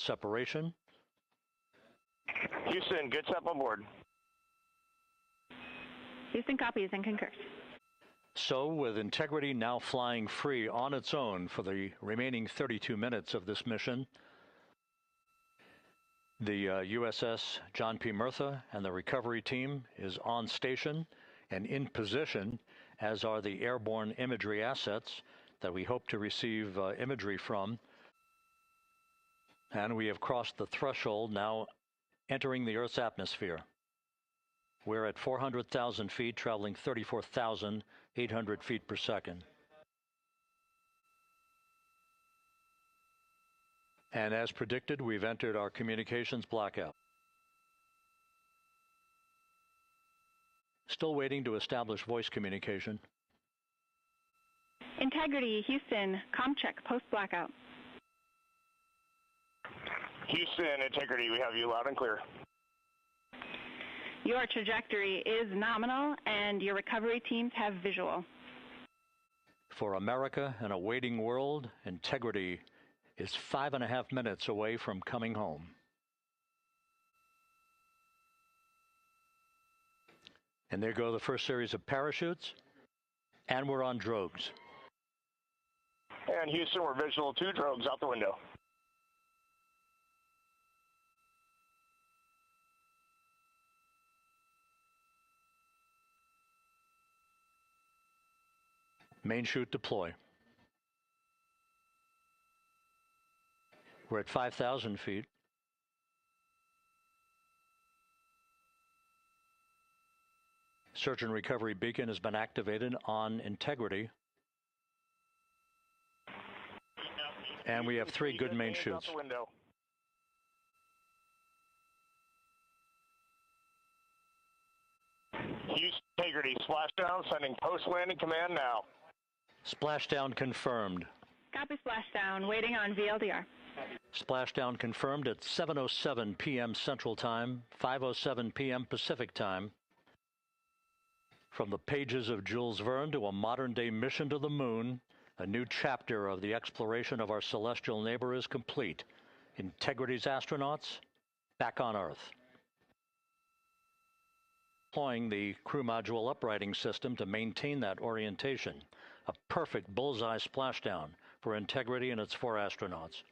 separation. Houston, good step on board. Houston copies and concurs. So, with Integrity now flying free on its own for the remaining 32 minutes of this mission, the USS John P. Murtha and the recovery team is on station and in position, as are the airborne imagery assets that we hope to receive imagery from. And we have crossed the threshold, now entering the Earth's atmosphere. We're at 400,000 feet, traveling 34,800 feet per second. And as predicted, we've entered our communications blackout. Still waiting to establish voice communication. Integrity, Houston, comm check, post-blackout. Houston, Integrity, we have you loud and clear. Your trajectory is nominal, and your recovery teams have visual. For America and a waiting world, Integrity is 5.5 minutes away from coming home. And there go the first series of parachutes, and we're on drogues. And Houston, we're visual 2 drogues out the window. Main chute deploy. We're at 5,000 feet. Search and recovery beacon has been activated on Integrity. And we have 3 good main chutes. Houston, Integrity, splashdown, sending post-landing command now. Splashdown confirmed. Copy splashdown, waiting on VLDR. Splashdown confirmed at 7:07 p.m. Central Time, 5:07 p.m. Pacific Time. From the pages of Jules Verne to a modern-day mission to the moon, a new chapter of the exploration of our celestial neighbor is complete. Integrity's astronauts back on Earth. Deploying the crew module uprighting system to maintain that orientation. A perfect bullseye splashdown for Integrity and its 4 astronauts.